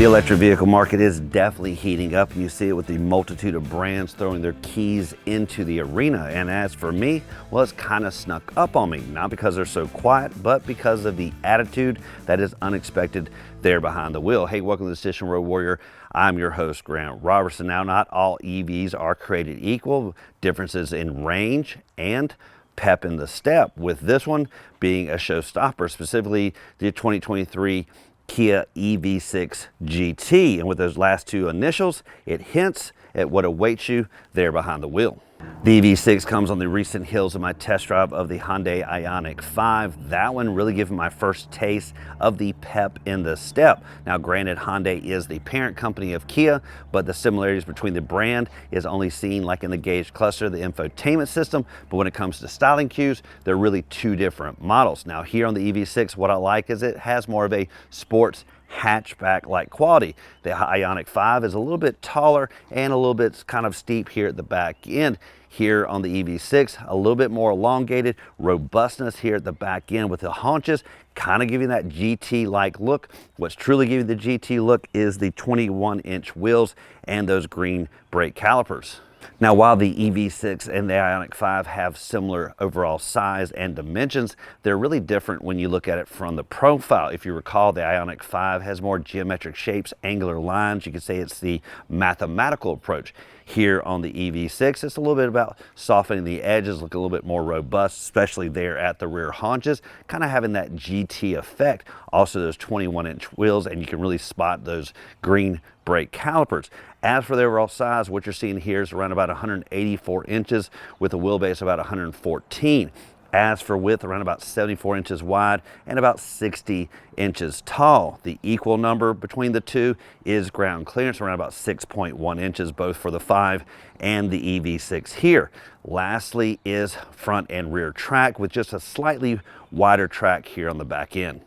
The electric vehicle market is definitely heating up, and you see it with the multitude of brands throwing their keys into the arena. And as for me, well, it's kind of snuck up on me, not because they're so quiet, but because of the attitude that is unexpected there behind the wheel. Hey, welcome to the Station Road Warrior. I'm your host, Grant Roberson. Now, not all EVs are created equal. Differences in range and pep in the step, with this one being a showstopper, specifically the 2023 Kia EV6 GT. And with those last two initials, it hints at what awaits you there behind the wheel. The EV6 comes on the recent heels of my test drive of the Hyundai Ioniq 5. That one really giving my first taste of the pep in the step. Now, granted, Hyundai is the parent company of Kia, but the similarities between the brand is only seen like in the gauge cluster, the infotainment system. But when it comes to styling cues, they're really two different models. Now, here on the EV6, what I like is it has more of a sports hatchback-like quality. The Ioniq 5 is a little bit taller and a little bit kind of steep here at the back end. Here on the EV6, a little bit more elongated robustness here at the back end with the haunches, kind of giving that GT-like look. What's truly giving the GT look is the 21-inch wheels and those green brake calipers. Now, while the EV6 and the Ioniq 5 have similar overall size and dimensions, they're really different when you look at it from the profile. If you recall, the Ioniq 5 has more geometric shapes, angular lines. You could say it's the mathematical approach. Here on the EV6, it's a little bit about softening the edges, look a little bit more robust, especially there at the rear haunches, kind of having that GT effect. Also, those 21-inch wheels, and you can really spot those green brake calipers. As for the overall size, what you're seeing here is around about 184 inches with a wheelbase about 114. As for width, around about 74 inches wide and about 60 inches tall. The equal number between the two is ground clearance, around about 6.1 inches, both for the 5 and the EV6 here. Lastly is front and rear track with just a slightly wider track here on the back end.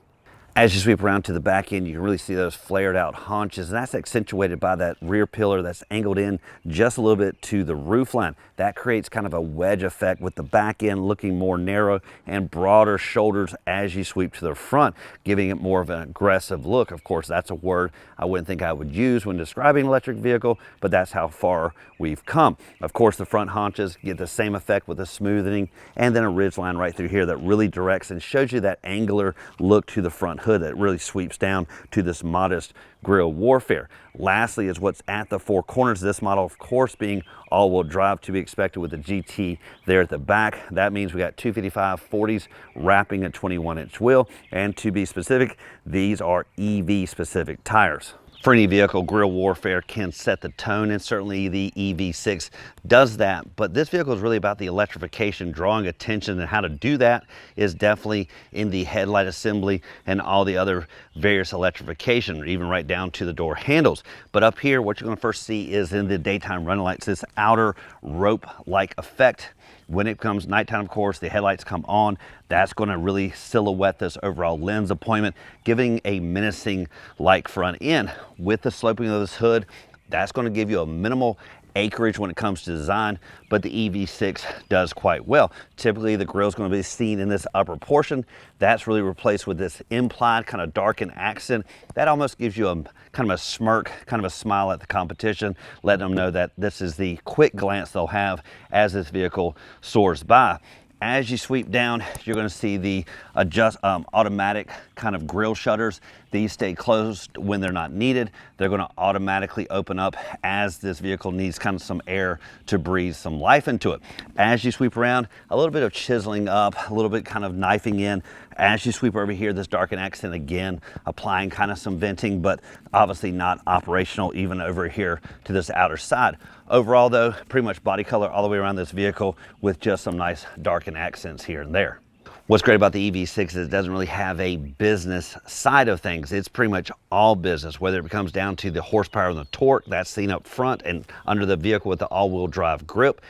As you sweep around to the back end, you can really see those flared out haunches, and that's accentuated by that rear pillar that's angled in just a little bit to the roofline. That creates kind of a wedge effect with the back end looking more narrow and broader shoulders as you sweep to the front, giving it more of an aggressive look. Of course, that's a word I wouldn't think I would use when describing an electric vehicle, but that's how far we've come. Of course, the front haunches get the same effect with a smoothing and then a ridge line right through here that really directs and shows you that angular look to the front hood that really sweeps down to this modest grille warfare. Lastly is what's at the four corners. This model, of course, being all-wheel drive, to be expected with the GT there at the back. That means we got 255 40s wrapping a 21-inch wheel, and to be specific, these are EV-specific tires. For any vehicle, grille warfare can set the tone, and certainly the EV6 does that. But this vehicle is really about the electrification, drawing attention, and how to do that is definitely in the headlight assembly and all the other various electrification, even right down to the door handles. But up here, what you're going to first see is in the daytime running lights, this outer rope-like effect. When it comes nighttime, of course, the headlights come on. That's going to really silhouette this overall lens appointment, giving a menacing like front end. With the sloping of this hood, that's going to give you a minimal acreage when it comes to design, but the EV6 does quite well. Typically, the grille is going to be seen in this upper portion. That's really replaced with this implied kind of darkened accent. That almost gives you a kind of a smirk, kind of a smile at the competition, letting them know that this is the quick glance they'll have as this vehicle soars by. As you sweep down, you're going to see the automatic kind of grille shutters. These stay closed when they're not needed. They're going to automatically open up as this vehicle needs kind of some air to breathe some life into it. As you sweep around, a little bit of chiseling up, a little bit kind of knifing in. As you sweep over here, this darkened accent again, applying kind of some venting, but obviously not operational even over here to this outer side. Overall though, pretty much body color all the way around this vehicle with just some nice darkened accents here and there. What's great about the EV6 is it doesn't really have a business side of things. It's pretty much all business, whether it comes down to the horsepower and the torque that's seen up front and under the vehicle with the all-wheel drive grip.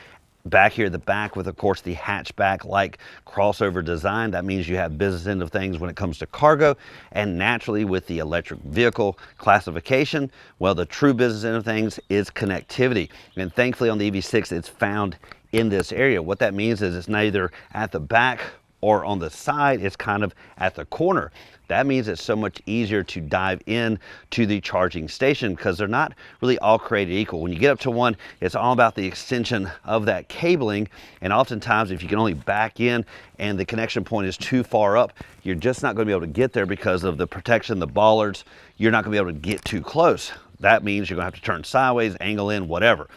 Back here at the back with, of course, the hatchback-like crossover design. That means you have business end of things when it comes to cargo. And naturally, with the electric vehicle classification, well, the true business end of things is connectivity. And thankfully on the EV6, it's found in this area. What that means is it's neither at the back or on the side, it's kind of at the corner. That means it's so much easier to dive in to the charging station because they're not really all created equal. When you get up to one, it's all about the extension of that cabling. And oftentimes, if you can only back in and the connection point is too far up, you're just not going to be able to get there because of the protection, the bollards. You're not going to be able to get too close. That means you're going to have to turn sideways, angle in, whatever.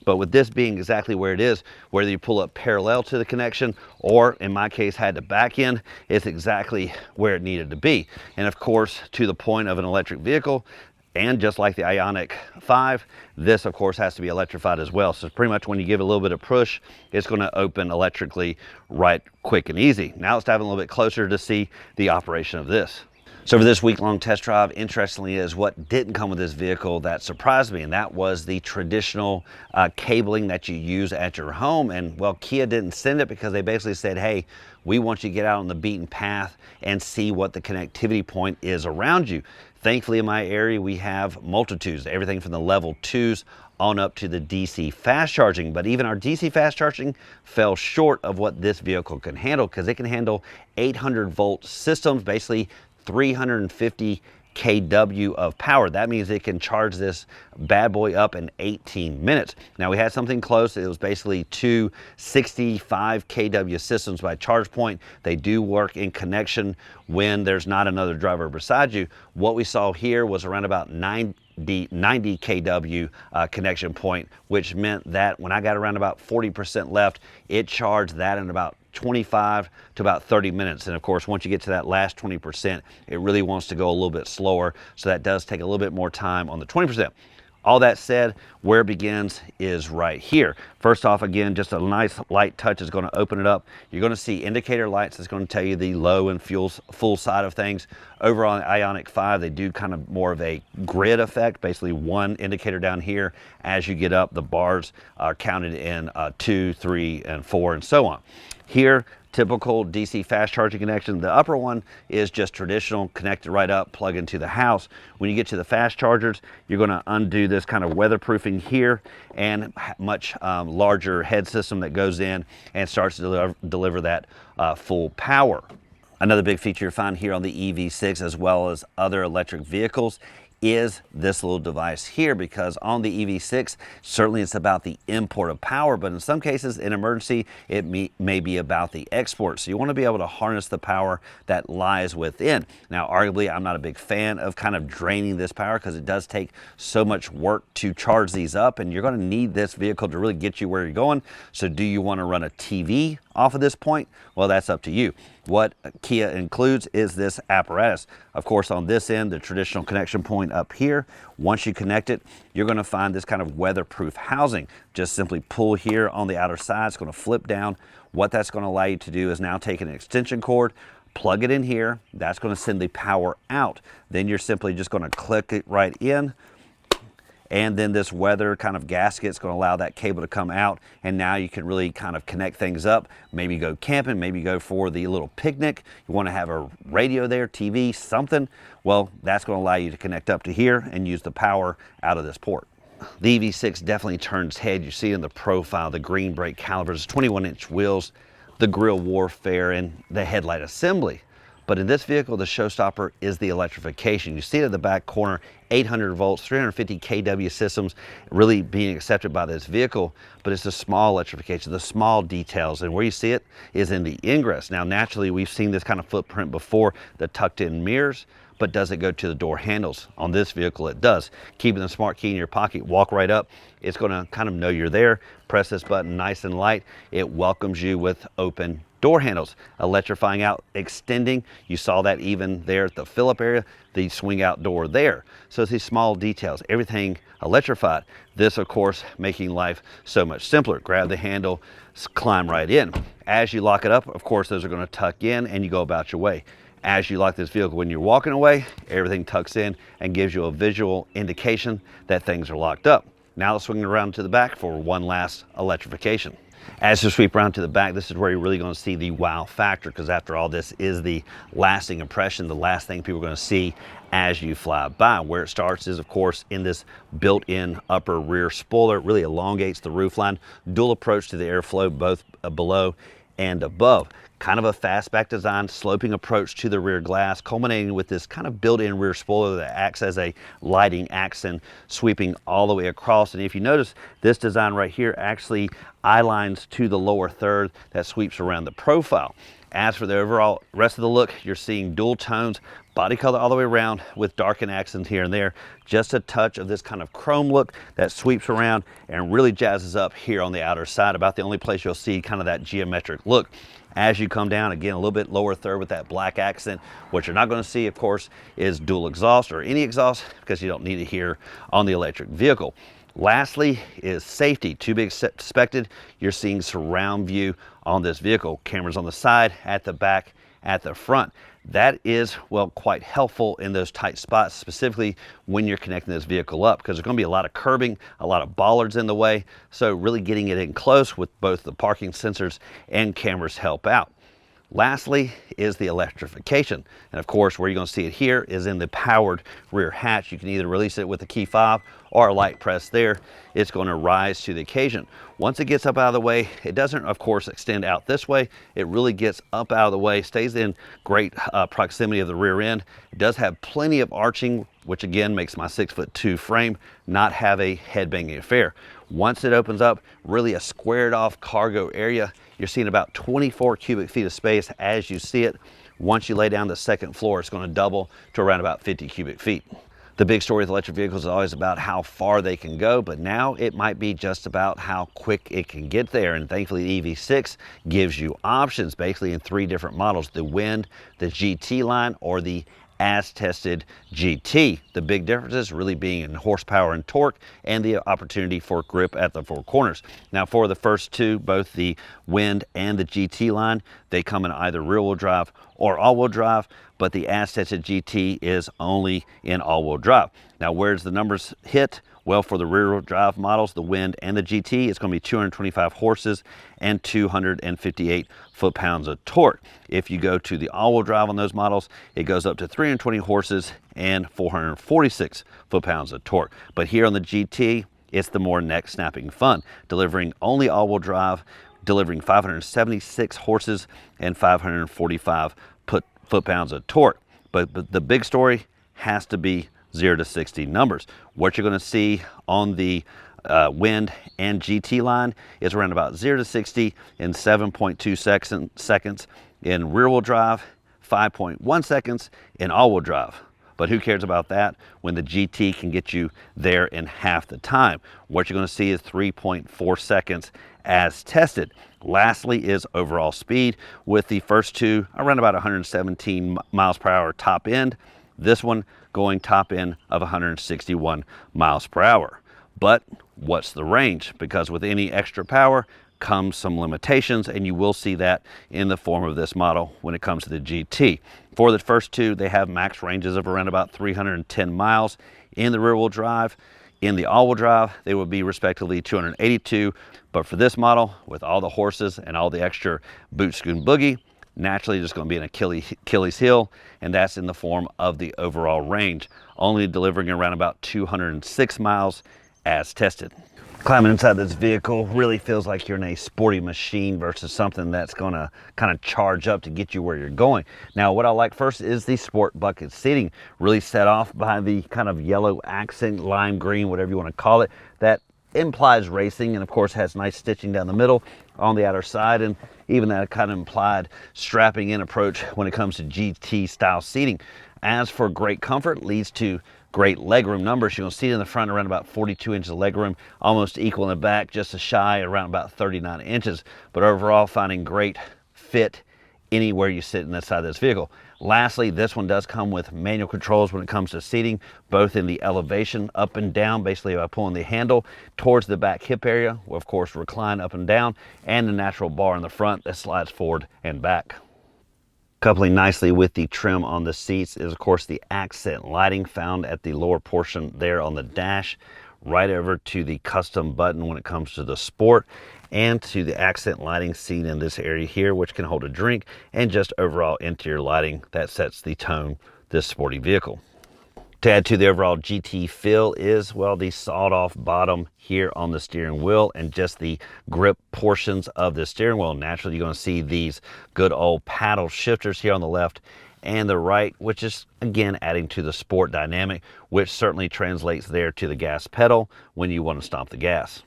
But with this being exactly where it is, whether you pull up parallel to the connection or in my case had to back in, it's exactly where it needed to be. And of course, to the point of an electric vehicle, and just like the Ioniq 5, this of course has to be electrified as well. So pretty much when you give it a little bit of push, it's going to open electrically right quick and easy. Now let's dive in a little bit closer to see the operation of this. So for this week-long test drive, interestingly, is what didn't come with this vehicle that surprised me, and that was the traditional cabling that you use at your home. And well, Kia didn't send it because they basically said, hey, we want you to get out on the beaten path and see what the connectivity point is around you. Thankfully, in my area, we have multitudes, everything from the level 2s on up to the DC fast charging. But even our DC fast charging fell short of what this vehicle can handle because it can handle 800-volt systems, basically 350 kW of power. That means it can charge this bad boy up in 18 minutes. Now we had something close. It was basically two 65 kW systems by ChargePoint. They do work in connection when there's not another driver beside you. What we saw here was around about 90 kW connection point, which meant that when I got around about 40% left, it charged that in about 25 to about 30 minutes. And of course, once you get to that last 20%, it really wants to go a little bit slower. So that does take a little bit more time on the 20%. All that said, where it begins is right here. First off, again, just a nice light touch is going to open it up. You're going to see indicator lights that's going to tell you the low and full side of things. Over on the Ioniq 5, they do kind of more of a grid effect, basically one indicator down here. As you get up, the bars are counted in 2, 3, and 4, and so on. Here, typical DC fast charging connection. The upper one is just traditional, connected right up, plug into the house. When you get to the fast chargers, you're going to undo this kind of weatherproofing here and much larger head system that goes in and starts to deliver that full power. Another big feature you find here on the EV6 as well as other electric vehicles is this little device here, because on the EV6, certainly it's about the import of power, but in some cases, in emergency, it may be about the export. So you want to be able to harness the power that lies within. Now, arguably, I'm not a big fan of kind of draining this power because it does take so much work to charge these up, and you're going to need this vehicle to really get you where you're going. So do you want to run a TV off of this point? Well, that's up to you. What Kia includes is this apparatus. Of course, on this end, the traditional connection point up here, once you connect it, you're going to find this kind of weatherproof housing. Just simply pull here on the outer side. It's going to flip down. What that's going to allow you to do is now take an extension cord, plug it in here. That's going to send the power out. Then you're simply just going to click it right in. And then this weather kind of gasket is going to allow that cable to come out. And now you can really kind of connect things up. Maybe go camping, maybe go for the little picnic. You want to have a radio there, TV, something. Well, that's going to allow you to connect up to here and use the power out of this port. The EV6 definitely turns head. You see in the profile, the green brake calipers, 21-inch wheels, the grille warfare, and the headlight assembly. But in this vehicle, the showstopper is the electrification. You see it at the back corner, 800 volts, 350 kW systems really being accepted by this vehicle, but it's the small electrification, the small details. And where you see it is in the ingress. Now, naturally, we've seen this kind of footprint before, the tucked in mirrors, but does it go to the door handles? On this vehicle, it does. Keeping the smart key in your pocket, walk right up. It's gonna kind of know you're there. Press this button nice and light. It welcomes you with open door handles, electrifying out, extending. You saw that even there at the fill-up area, the swing out door there. So it's these small details, everything electrified. This, of course, making life so much simpler. Grab the handle, climb right in. As you lock it up, of course, those are going to tuck in and you go about your way. As you lock this vehicle, when you're walking away, everything tucks in and gives you a visual indication that things are locked up. Now let's swing around to the back for one last electrification. As you sweep around to the back, this is where you're really going to see the wow factor, because after all, this is the lasting impression, the last thing people are going to see as you fly by. Where it starts is, of course, in this built-in upper rear spoiler. It really elongates the roofline. Dual approach to the airflow, both below and above. kind of a fastback design, sloping approach to the rear glass, culminating with this kind of built-in rear spoiler that acts as a lighting accent, sweeping all the way across. And if you notice, this design right here actually eye lines to the lower third that sweeps around the profile. As for the overall rest of the look, you're seeing dual tones, body color all the way around with darkened accents here and there. Just a touch of this kind of chrome look that sweeps around and really jazzes up here on the outer side. About the only place you'll see kind of that geometric look. As you come down, again, a little bit lower third with that black accent. What you're not going to see, of course, is dual exhaust or any exhaust, because you don't need it here on the electric vehicle. Lastly is safety. To be expected, you're seeing surround view on this vehicle. Cameras on the side, at the back, at the front. That is, well, quite helpful in those tight spots, specifically when you're connecting this vehicle up, because there's going to be a lot of curbing, a lot of bollards in the way. So really getting it in close with both the parking sensors and cameras help out. Lastly is the electrification. And of course, where you're going to see it here is in the powered rear hatch. You can either release it with the key fob or a light press there. It's going to rise to the occasion. Once it gets up out of the way, it doesn't, of course, extend out this way. It really gets up out of the way, stays in great proximity of the rear end. It does have plenty of arching, which again makes my 6'2" frame not have a head-banging affair. Once it opens up, really a squared off cargo area. You're seeing about 24 cubic feet of space as you see it. Once you lay down the second floor, it's going to double to around about 50 cubic feet. The big story with electric vehicles is always about how far they can go, but now it might be just about how quick it can get there. And thankfully, the EV6 gives you options basically in 3 different models: the Wind, the GT line, or the as tested GT. The big differences really being in horsepower and torque and the opportunity for grip at the 4 corners. Now for the first 2, both the Wind and the GT line, they come in either rear-wheel drive or all-wheel drive, but the as tested GT is only in all-wheel drive. Now where's the numbers hit? Well, for the rear-wheel drive models, the Wind and the GT, it's going to be 225 horses and 258 foot-pounds of torque. If you go to the all-wheel drive on those models, it goes up to 320 horses and 446 foot-pounds of torque. But here on the GT, it's the more neck-snapping fun, delivering only all-wheel drive, delivering 576 horses and 545 foot-pounds of torque. But the big story has to be 0 to 60 numbers. What you're going to see on the Wind and GT line is around about 0 to 60 in 7.2 seconds in rear-wheel drive, 5.1 seconds in all-wheel drive. But who cares about that when the GT can get you there in half the time? What you're going to see is 3.4 seconds as tested. Lastly is overall speed, with the first 2 around about 117 miles per hour top end. This one going top end of 161 miles per hour. But what's the range? Because with any extra power comes some limitations, and you will see that in the form of this model when it comes to the GT. For the first 2, they have max ranges of around about 310 miles in the rear-wheel drive. In the all-wheel drive, they will be respectively 282. But for this model, with all the horses and all the extra boot scoot boogie, naturally there's going to be an Achilles heel, and that's in the form of the overall range, only delivering around about 206 miles as tested. Climbing inside this vehicle really feels like you're in a sporty machine versus something that's going to kind of charge up to get you where you're going. Now, what I like first is the sport bucket seating, really set off by the kind of yellow accent, lime green, whatever you want to call it, that implies racing, and of course has nice stitching down the middle on the outer side, and even that kind of implied strapping in approach when it comes to GT style seating. As for great comfort, leads to great legroom numbers. You'll see in the front around about 42 inches of legroom, almost equal in the back, just a shy around about 39 inches. But overall, finding great fit anywhere you sit in the side of this vehicle. Lastly, this one does come with manual controls when it comes to seating, both in the elevation up and down, basically by pulling the handle towards the back hip area, will of course recline up and down, and the natural bar in the front that slides forward and back. Coupling nicely with the trim on the seats is of course the accent lighting found at the lower portion there on the dash, right over to the custom button when it comes to the sport, and to the accent lighting seen in this area here, which can hold a drink, and just overall interior lighting that sets the tone this sporty vehicle. To add to the overall GT feel is, well, the sawed-off bottom here on the steering wheel and just the grip portions of the steering wheel. Naturally, you're going to see these good old paddle shifters here on the left and the right, which is, again, adding to the sport dynamic, which certainly translates there to the gas pedal when you want to stomp the gas.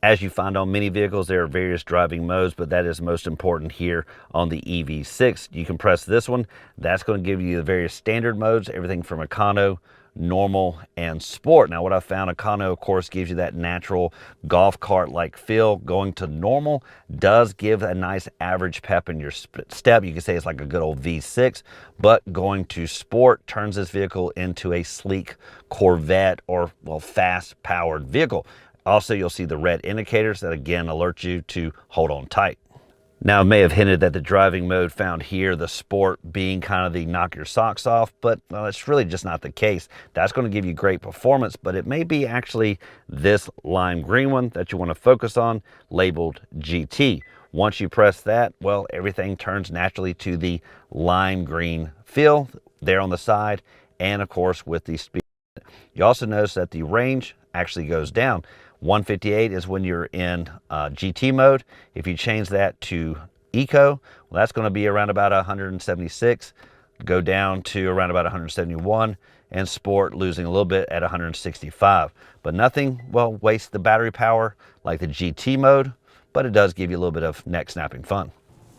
As you find on many vehicles, there are various driving modes, but that is most important here on the EV6. You can press this one. That's going to give you the various standard modes, everything from Econo, Normal, and Sport. Now, what I found, Econo, of course, gives you that natural golf cart-like feel. Going to Normal does give a nice average pep in your step. You can say it's like a good old V6, but going to Sport turns this vehicle into a sleek Corvette or, well, fast-powered vehicle. Also, you'll see the red indicators that again alert you to hold on tight. Now, I may have hinted that the driving mode found here, the Sport, being kind of the knock your socks off, but well, it's really just not the case. That's going to give you great performance, but it may be actually this lime green one that you want to focus on, labeled GT. Once you press that, well, everything turns naturally to the lime green feel there on the side, and of course with the speed. You also notice that the range actually goes down. 158 is when you're in GT mode. If you change that to Eco, well, that's going to be around about 176, go down to around about 171, and Sport losing a little bit at 165. But nothing, well, wastes the battery power like the GT mode, but it does give you a little bit of neck snapping fun.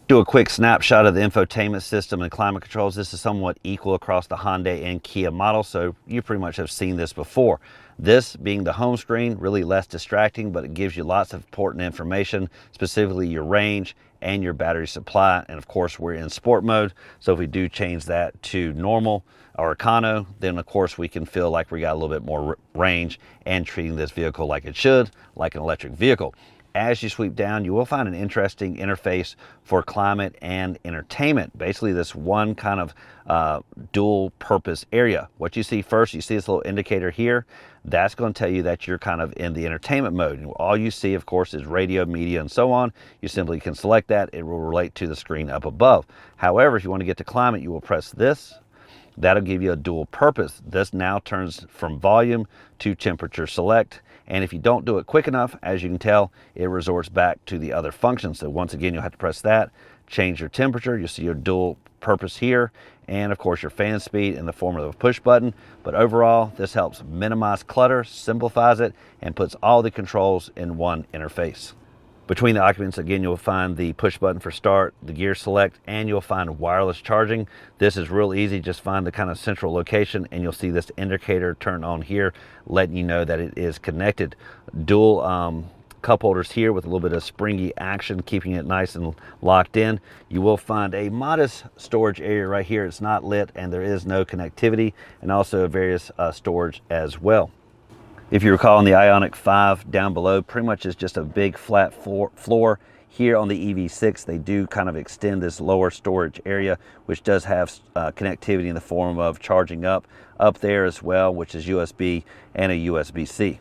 Do a quick snapshot of the infotainment system and climate controls. This is somewhat equal across the Hyundai and Kia models, so you pretty much have seen this before. This being the home screen, really less distracting, but it gives you lots of important information, specifically your range and your battery supply. And of course, we're in sport mode, so if we do change that to normal or econo, then of course we can feel like we got a little bit more range and treating this vehicle like it should, like an electric vehicle. As you sweep down, you will find an interesting interface for climate and entertainment. Basically, this one kind of dual purpose area. What you see first, you see this little indicator here. That's going to tell you that you're kind of in the entertainment mode. And all you see, of course, is radio, media, and so on. You simply can select that. It will relate to the screen up above. However, if you want to get to climate, you will press this. That'll give you a dual purpose. This now turns from volume to temperature select. And if you don't do it quick enough, as you can tell, it resorts back to the other functions. So once again, you'll have to press that, change your temperature. You'll see your dual purpose here, and of course your fan speed in the form of a push button. But overall, this helps minimize clutter, simplifies it, and puts all the controls in one interface. Between the occupants, again, you'll find the push button for start, the gear select, and you'll find wireless charging. This is real easy. Just find the kind of central location and you'll see this indicator turn on here, letting you know that it is connected. Dual cup holders here with a little bit of springy action, keeping it nice and locked in. You will find a modest storage area right here. It's not lit and there is no connectivity, and also various storage as well. If you recall, on the Ioniq 5 down below pretty much is just a big flat floor. Here on the EV6, they do kind of extend this lower storage area, which does have connectivity in the form of charging up there as well, which is USB and a USB-C.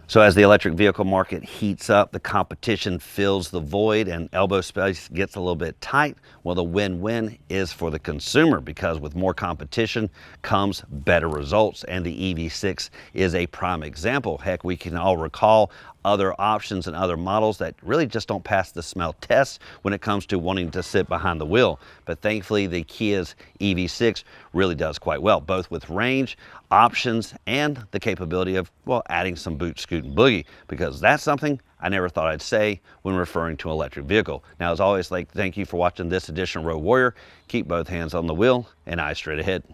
So as the electric vehicle market heats up, the competition fills the void and elbow space gets a little bit tight. Well, the win-win is for the consumer, because with more competition comes better results, and the EV6 is a prime example. Heck, we can all recall other options and other models that really just don't pass the smell test when it comes to wanting to sit behind the wheel. But thankfully, the Kia's EV6 really does quite well, both with range, options, and the capability of, well, adding some boot, scoot, and boogie, because that's something I never thought I'd say when referring to an electric vehicle. Now, as always, thank you for watching this edition of Road Warrior. Keep both hands on the wheel and eyes straight ahead.